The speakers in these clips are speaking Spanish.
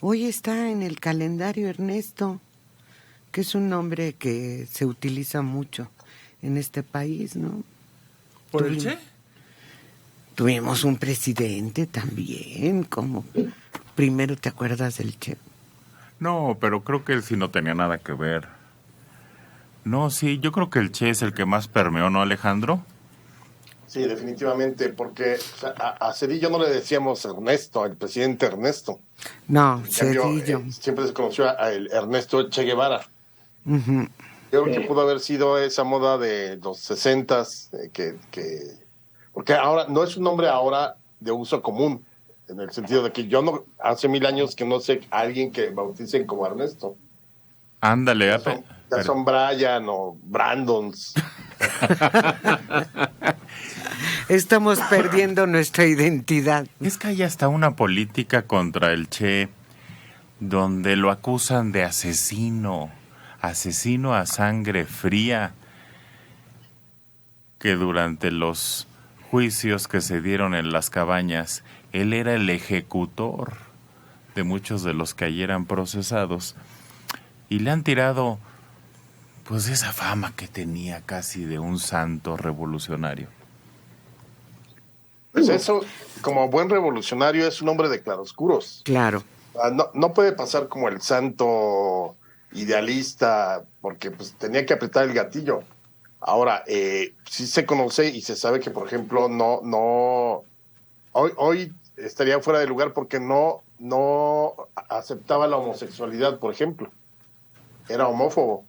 Hoy está en el calendario Ernesto, que es un nombre que se utiliza mucho en este país, ¿no? ¿Por el Che? Tuvimos un presidente también, como primero te acuerdas del Che. No, pero creo que él sí no tenía nada que ver. No, sí, yo creo que el Che es el que más permeó, ¿no, Alejandro? Sí, definitivamente, porque a Cedillo no le decíamos Ernesto, al presidente Ernesto. No, En cambio, Cedillo. siempre se conoció a el Ernesto Che Guevara. Uh-huh. Yo creo que pudo haber sido esa moda de los 60s, porque ahora no es un nombre ahora de uso común, en el sentido de que yo no, hace 1000 años que no sé a alguien que bauticen como Ernesto. Ándale, Ya son Brian o Brandons. Estamos perdiendo nuestra identidad. Es que hay hasta una política contra el Che, donde lo acusan de asesino a sangre fría, que durante los juicios que se dieron en las cabañas, él era el ejecutor de muchos de los que allí eran procesados, y le han tirado pues esa fama que tenía casi de un santo revolucionario. Pues eso, como buen revolucionario, es un hombre de claroscuros. Claro. No puede pasar como el santo idealista, porque pues tenía que apretar el gatillo. Ahora, sí se conoce y se sabe que, por ejemplo, hoy estaría fuera de lugar porque no aceptaba la homosexualidad, por ejemplo. Era homófobo,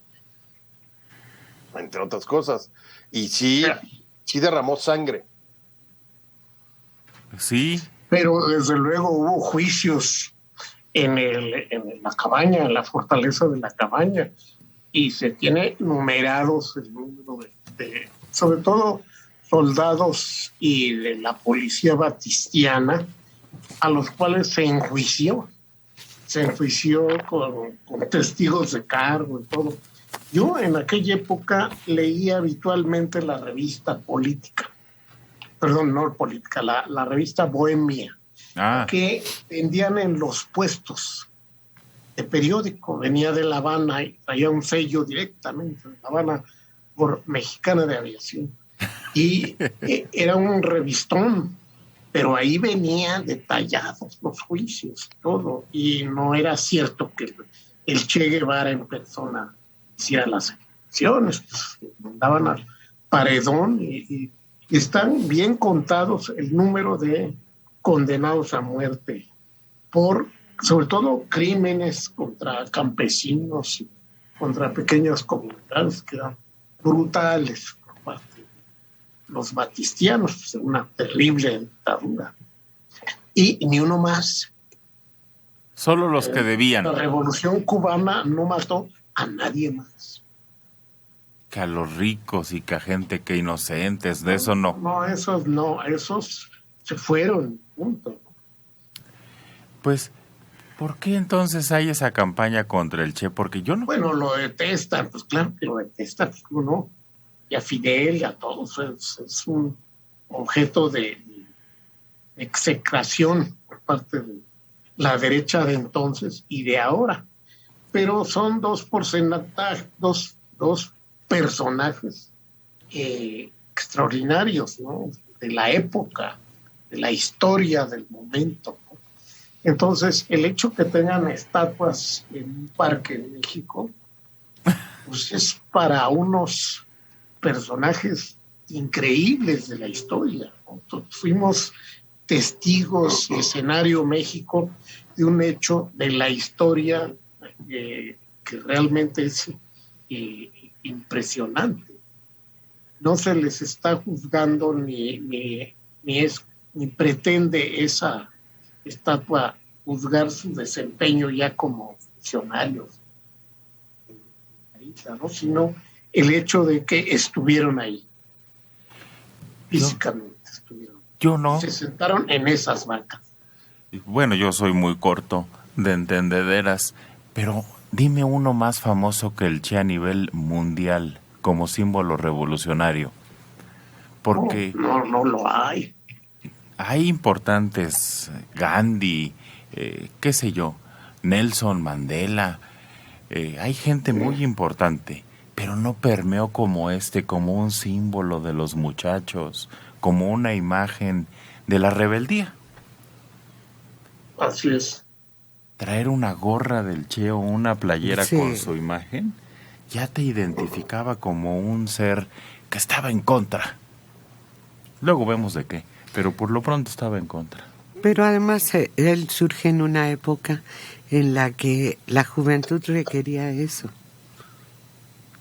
entre otras cosas. Y sí derramó sangre. Sí. Pero desde luego hubo juicios en la cabaña, en la fortaleza de la cabaña, y se tiene numerados el número de sobre todo soldados y de la policía batistiana, a los cuales se enjuició con testigos de cargo y todo. Yo en aquella época leía habitualmente la revista política, la revista Bohemia, que vendían en los puestos de periódico. Venía de La Habana y traía un sello directamente de La Habana por Mexicana de Aviación. Y era un revistón, pero ahí venían detallados los juicios, todo. Y no era cierto que el Che Guevara en persona hiciera las elecciones. Mandaban al paredón y están bien contados el número de condenados a muerte por, sobre todo, crímenes contra campesinos y contra pequeñas comunidades que eran brutales por parte de los batistianos, una terrible dictadura. Y ni uno más. Solo los que debían. La revolución cubana no mató a nadie más. Que a los ricos y que a gente que inocentes, de eso no. No, esos se fueron, punto. Pues, ¿por qué entonces hay esa campaña contra el Che? Porque yo no... Bueno, lo detestan, pues claro que lo detestan, ¿no? Y a Fidel y a todos, es un objeto de execración por parte de la derecha de entonces y de ahora. Pero son dos personajes extraordinarios, ¿no? De la época, de la historia del momento, ¿no? Entonces, el hecho que tengan estatuas en un parque en México, pues es para unos personajes increíbles de la historia, ¿no? Fuimos testigos, escenario México, de un hecho de la historia que realmente es impresionante. No se les está juzgando ni pretende esa estatua juzgar su desempeño ya como funcionarios, ¿no? Sino el hecho de que estuvieron ahí, físicamente estuvieron. Yo no. Se sentaron en esas bancas. Bueno, yo soy muy corto de entendederas, pero dime uno más famoso que el Che a nivel mundial como símbolo revolucionario. Porque no lo hay. Hay importantes, Gandhi, qué sé yo, Nelson Mandela. Hay gente muy importante, pero no permeó como como un símbolo de los muchachos, como una imagen de la rebeldía. Así es. Traer una gorra del Che o una playera con su imagen ya te identificaba como un ser que estaba en contra. Luego vemos de qué, pero por lo pronto estaba en contra. Pero además él surge en una época en la que la juventud requería eso.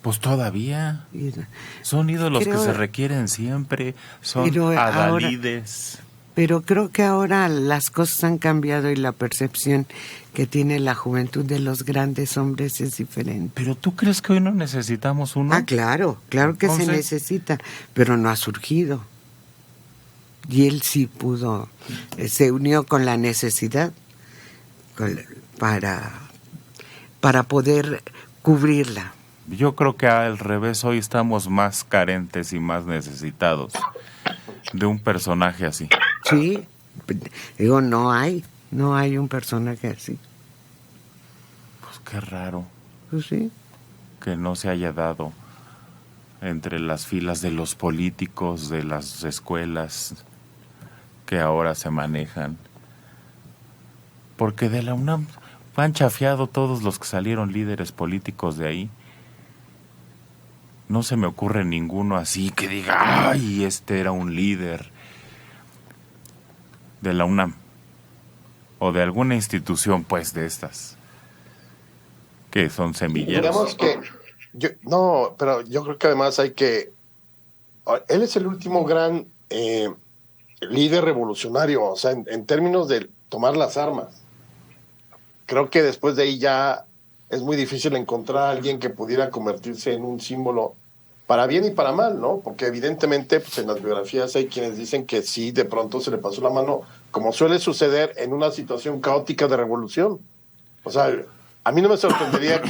Pues todavía son ídolos que se requieren siempre, son adalides. Pero creo que ahora las cosas han cambiado y la percepción que tiene la juventud de los grandes hombres es diferente. ¿Pero tú crees que hoy no necesitamos uno? Ah, claro que se necesita, pero no ha surgido. Y él sí pudo, se unió con la necesidad para poder cubrirla. Yo creo que al revés, hoy estamos más carentes y más necesitados de un personaje así. Sí, digo, no hay un personaje así. Pues qué raro. Pues sí. Que no se haya dado entre las filas de los políticos, de las escuelas que ahora se manejan. Porque de la UNAM han chafiado todos los que salieron líderes políticos de ahí. No se me ocurre ninguno así que diga, ¡ay, este era un líder de la UNAM! O de alguna institución, pues, de estas. Que son semilleros. Digamos que... pero yo creo que además hay que... Él es el último gran líder revolucionario, o sea, en términos de tomar las armas. Creo que después de ahí ya es muy difícil encontrar a alguien que pudiera convertirse en un símbolo para bien y para mal, ¿no? Porque evidentemente pues en las biografías hay quienes dicen que sí, de pronto se le pasó la mano, como suele suceder en una situación caótica de revolución. O sea, a mí no me sorprendería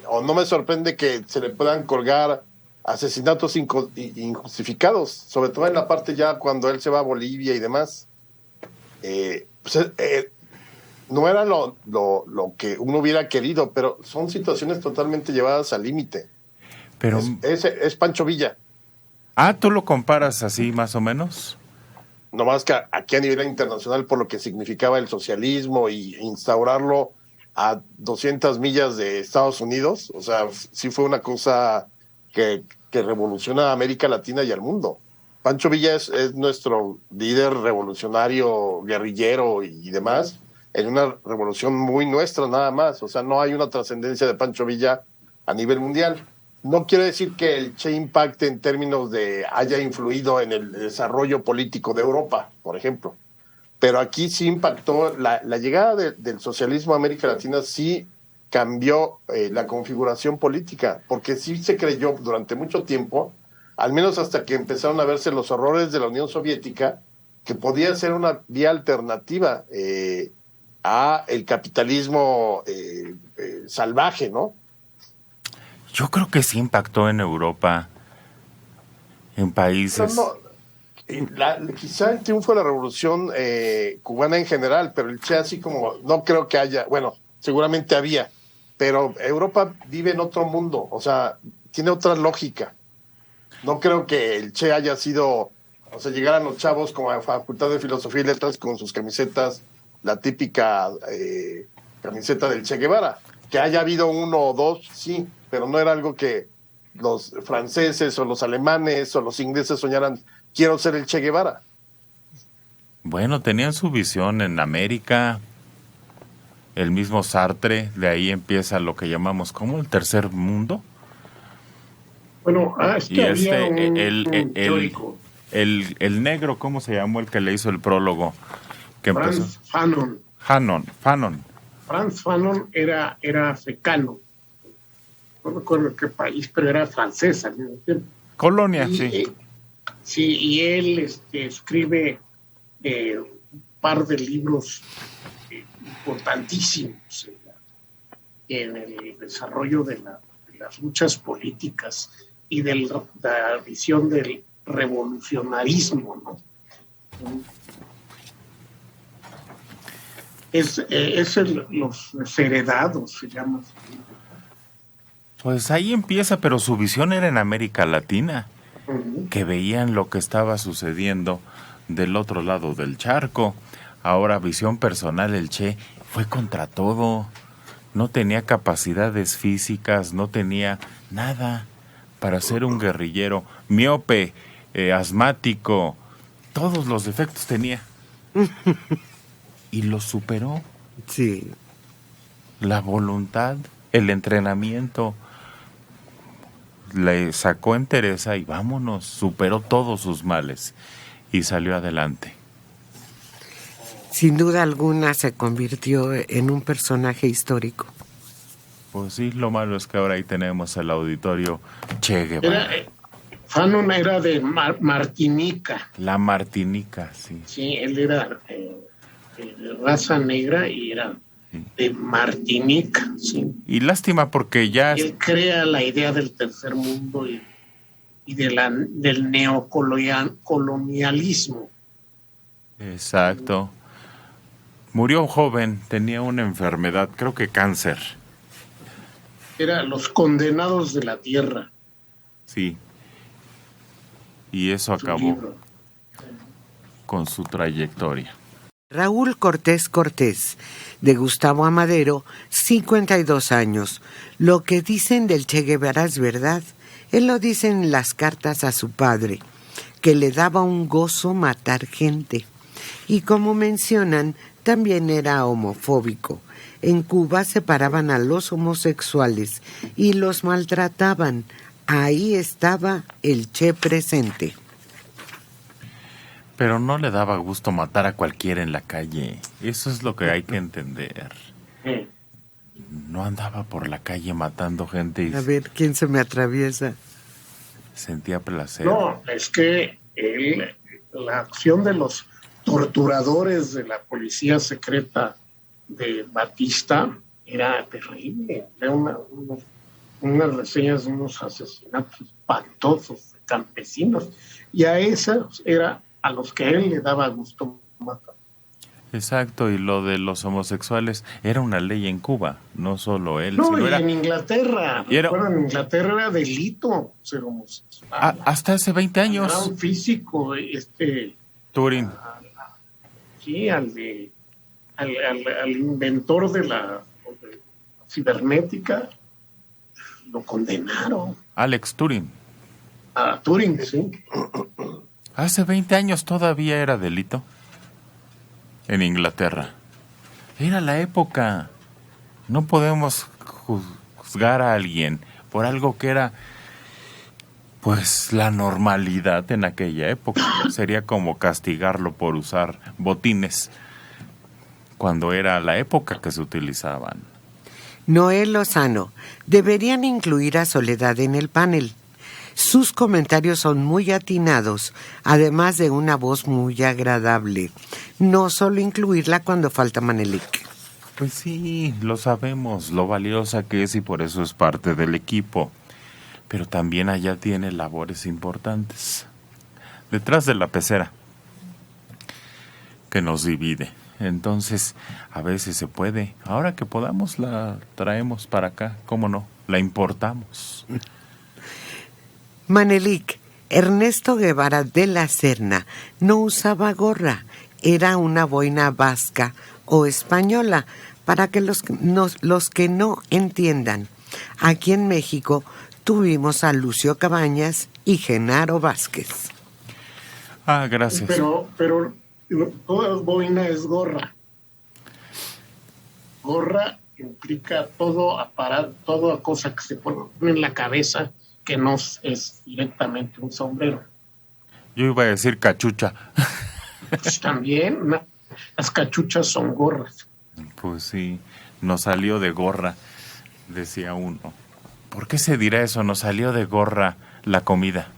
o no me sorprende que se le puedan colgar asesinatos injustificados, sobre todo en la parte ya cuando él se va a Bolivia y demás. No era lo que uno hubiera querido, pero son situaciones totalmente llevadas al límite. Pero es Pancho Villa. Ah, ¿tú lo comparas así más o menos? No más que aquí a nivel internacional por lo que significaba el socialismo y instaurarlo a 200 millas de Estados Unidos. O sea, sí fue una cosa que revoluciona a América Latina y al mundo. Pancho Villa es nuestro líder revolucionario, guerrillero y demás, en una revolución muy nuestra nada más. O sea, no hay una trascendencia de Pancho Villa a nivel mundial. No quiere decir que el Che impacte en términos de haya influido en el desarrollo político de Europa, por ejemplo. Pero aquí sí impactó, la llegada del socialismo a América Latina sí cambió la configuración política, porque sí se creyó durante mucho tiempo, al menos hasta que empezaron a verse los horrores de la Unión Soviética, que podía ser una vía alternativa a el capitalismo salvaje, ¿no? Yo creo que sí impactó en Europa, en países... Quizá el triunfo de la revolución cubana en general, pero el Che así como, no creo que haya, bueno, seguramente había, pero Europa vive en otro mundo, o sea, tiene otra lógica. No creo que el Che haya sido, o sea, llegaran los chavos como a Facultad de Filosofía y Letras con sus camisetas, la típica camiseta del Che Guevara. Que haya habido uno o dos, sí, pero no era algo que los franceses o los alemanes o los ingleses soñaran, quiero ser el Che Guevara. Bueno, tenían su visión en América, el mismo Sartre, de ahí empieza lo que llamamos como el tercer mundo. Bueno, y el negro, ¿cómo se llamó el que le hizo el prólogo? Frantz Fanon. Frantz Fanon era africano. No recuerdo qué país, pero era francés al mismo tiempo. Colonia, sí. Sí, y él escribe un par de libros importantísimos en el desarrollo de las luchas políticas y de la visión del revolucionarismo, ¿no? Los desheredados, se llama. Pues ahí empieza, pero su visión era en América Latina, que veían lo que estaba sucediendo del otro lado del charco. Ahora, visión personal, el Che fue contra todo. No tenía capacidades físicas, no tenía nada para ser un guerrillero. Miope, asmático, todos los defectos tenía. Y los superó. Sí. La voluntad, el entrenamiento, le sacó entereza y vámonos, superó todos sus males y salió adelante. Sin duda alguna se convirtió en un personaje histórico. Pues sí, lo malo es que ahora ahí tenemos el auditorio Che Guevara. Fanon era de Martinica. La Martinica, sí. Sí, él era de raza negra y era de Martinica, sí. Y lástima porque ya... Él crea la idea del tercer mundo y del neocolonialismo. Exacto. Murió joven, tenía una enfermedad, creo que cáncer. Era Los Condenados de la Tierra. Sí. Y eso acabó con su trayectoria. Raúl Cortés Cortés, de Gustavo Amadero, 52 años. Lo que dicen del Che Guevara es verdad. Él lo dice en las cartas a su padre, que le daba un gozo matar gente. Y como mencionan, también era homofóbico. En Cuba separaban a los homosexuales y los maltrataban. Ahí estaba el Che presente. Pero no le daba gusto matar a cualquiera en la calle. Eso es lo que hay que entender. No andaba por la calle matando gente. A ver, ¿quién se me atraviesa? Sentía placer. No, es que la acción de los torturadores de la policía secreta de Batista era terrible. Era unas reseñas de unos asesinatos espantosos de campesinos. Y a esos era a los que a él le daba gusto matar. Exacto, y lo de los homosexuales era una ley en Cuba, no solo él. No, sino y era... en Inglaterra. En Inglaterra era delito ser homosexual. Hasta hace 20 años. Era un físico, Turing. Sí, al inventor de la cibernética lo condenaron. Alex Turing. A Turing, sí. Hace 20 años todavía era delito. En Inglaterra. Era la época. No podemos juzgar a alguien por algo que era, pues, la normalidad en aquella época. Sería como castigarlo por usar botines cuando era la época que se utilizaban. Noel Lozano, deberían incluir a Soledad en el panel. Sus comentarios son muy atinados, además de una voz muy agradable. No solo incluirla cuando falta Manelik. Pues sí, lo sabemos, lo valiosa que es y por eso es parte del equipo. Pero también allá tiene labores importantes. Detrás de la pecera que nos divide. Entonces, a veces se puede. Ahora que podamos, la traemos para acá. ¿Cómo no? La importamos. Manelik, Ernesto Guevara de la Serna no usaba gorra, era una boina vasca o española, para que los que no entiendan. Aquí en México tuvimos a Lucio Cabañas y Genaro Vázquez. Ah, gracias. Pero toda boina es gorra. Gorra implica todo aparato, toda cosa que se pone en la cabeza que no es directamente un sombrero. Yo iba a decir cachucha. Pues también, las cachuchas son gorras. Pues sí, nos salió de gorra, decía uno. ¿Por qué se dirá eso? Nos salió de gorra la comida.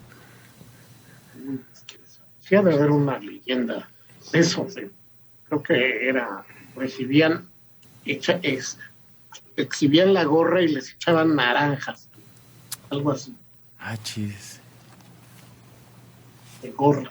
Sí, ha de haber una leyenda de eso. Creo que exhibían la gorra y les echaban naranjas. Algo así. Ah, chis. De gorra.